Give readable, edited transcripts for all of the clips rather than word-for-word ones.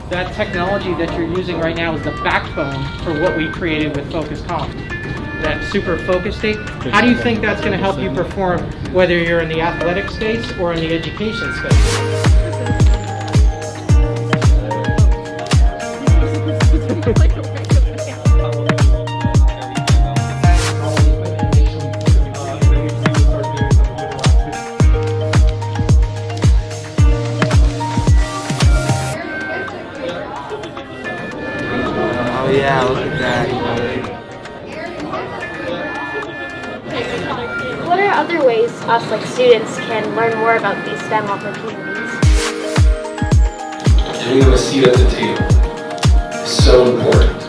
That technology that you're using right now is the backbone for what we created with Focus Column. That super focus state. How do you think that's going to help you perform, whether you're in the athletic space or in the education space? Oh yeah, look at that. What are other ways us like students can learn more about these STEM opportunities? Giving them a seat at the table is so important.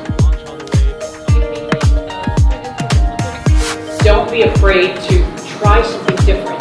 Don't be afraid to try something different.